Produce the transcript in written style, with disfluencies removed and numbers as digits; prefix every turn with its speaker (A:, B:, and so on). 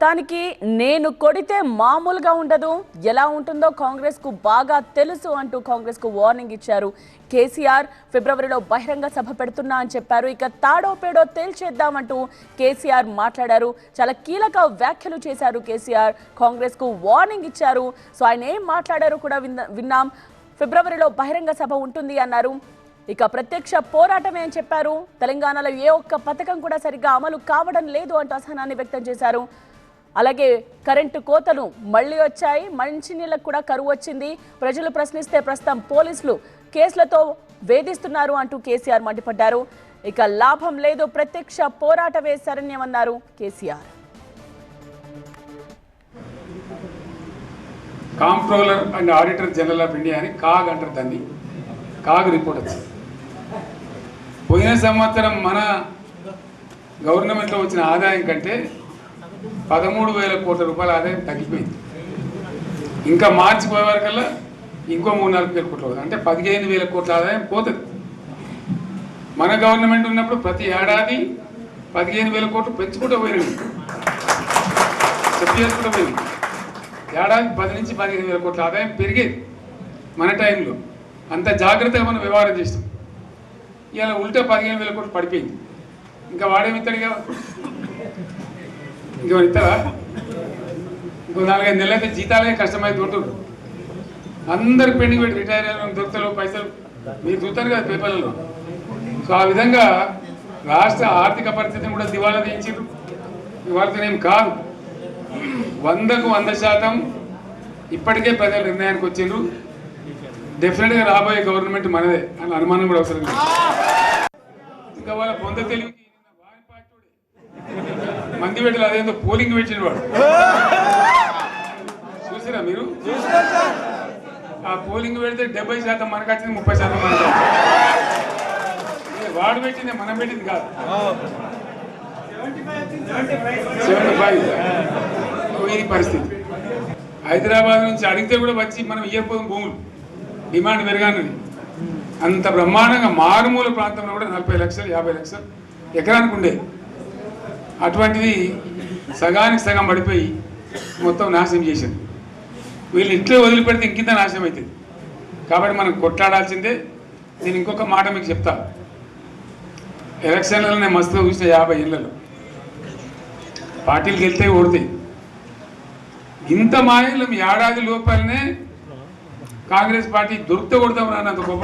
A: దానికి నేను కొడితే మామూలుగా ఉండదు, ఎలా ఉంటుందో కాంగ్రెస్ కు బాగా తెలుసు అంటూ కాంగ్రెస్ కు వార్నింగ్ ఇచ్చారు కేసీఆర్. ఫిబ్రవరిలో బహిరంగ సభ పెడుతున్నా అని చెప్పారు. ఇక తాడో పేడో తేల్చేద్దామంటూ కేసీఆర్ మాట్లాడారు. చాలా కీలక వ్యాఖ్యలు చేశారు కేసీఆర్. కాంగ్రెస్ కు వార్నింగ్ ఇచ్చారు. సో ఆయన ఏం మాట్లాడారో కూడా విన్నాం. ఫిబ్రవరిలో బహిరంగ సభ ఉంటుంది అన్నారు. ఇక ప్రత్యక్ష పోరాటమే అని చెప్పారు. తెలంగాణలో ఏ ఒక్క పథకం కూడా సరిగ్గా అమలు కావడం లేదు అంటూ అసహనాన్ని వ్యక్తం చేశారు. అలాగే కరెంటు కోతలు మళ్లీ వచ్చాయి, మంచినీళ్ళకు కూడా కరువు వచ్చింది, ప్రజలు ప్రశ్నిస్తే ప్రస్తుతం పోలీసులు కేసులతో వేధిస్తున్నారు అంటూ కేసీఆర్ మండిపడ్డారు. ఇక లాభం లేదు, ప్రత్యక్ష పోరాటమే శరణ్యమన్నారు KCR.
B: Comptroller and auditor general of India అని కాగ్ అంటారు దాన్ని. కాగ్ రిపోర్ట్ వచ్చింది. పోయిన సంవత్సరం మన గవర్నమెంట్లో వచ్చిన ఆదాయం కంటే 13,000 కోట్ల రూపాయల ఆదాయం తగ్గిపోయింది. ఇంకా మార్చి పోయే వరకల్లా ఇంకో 3-4 కోట్ల అంటే 15,000 కోట్ల ఆదాయం పోతుంది. మన గవర్నమెంట్ ఉన్నప్పుడు ప్రతి ఏడాది 15,000 కోట్లు పెంచుకుంటూ పోయినవి, చేసుకుంటూ పోయింది. ఏడాది 10 నుంచి 15,000 కోట్ల ఆదాయం పెరిగేది మన టైంలో. అంత జాగ్రత్తగా మనం వ్యవహారం చేస్తాం. ఇవాళ ఉల్టా 15,000 కోట్లు పడిపోయింది. ఇంకా వాడేమిస్తాడుగా, ఇంకో ఇస్తారా? ఇంకో 4-5 నెలలు అయితే జీతాలే కష్టమైతే ఉంటుంది. అందరు పెండింగ్ పెట్టి రిటైర్ అయిన దొరుకుతారు పైసలు, మీరు చూస్తారు కదా పేపర్లలో. సో ఆ విధంగా రాష్ట్ర ఆర్థిక పరిస్థితిని కూడా దివాలా తీయించారు. ఇవాళతోనేం కాదు, 100కు 100% ఇప్పటికే ప్రజల నిర్ణయానికి వచ్చిండ్రు. డెఫినెట్గా రాబోయే గవర్నమెంట్ మనదే అని అనుమానం కూడా అవసరం లేదు. ఇంకా వాళ్ళ పొంద తెలివికి మంది పెట్టాలి, అదేందో పోలింగ్ పెట్టిన వాడు చూసిరా మీరు? ఆ పోలింగ్ పెడితే 70% మనకు వచ్చింది, 30% మనకు. వాడు పెట్టింది మనం పెట్టింది కాదు. 75 ఈ పరిస్థితి. హైదరాబాద్ నుంచి అడిగితే కూడా వచ్చి మనం ఇయ్యకపోతే భూములు డిమాండ్ పెరగానని అంత బ్రహ్మాండంగా మారుమూల ప్రాంతంలో కూడా 40 లక్షలు 50 లక్షలు ఎకరానికి ఉండేది. అటువంటిది సగానికి సగం పడిపోయి మొత్తం నాశనం చేశారు. వీళ్ళు ఇట్లే వదిలిపెడితే ఇంకింత నాశనం అవుతుంది. కాబట్టి మనం కొట్లాడాల్సిందే. నేను ఇంకొక మాట మీకు చెప్తా. ఎలక్షన్లలో నేను మస్తుగా చూసిన 50 ఏళ్ళలో పార్టీలకు వెళ్తే ఓడితే ఇంత మాయలు ఏడాది లోపలనే కాంగ్రెస్ పార్టీ దొరికితే కొడతాం రానంత గొప్ప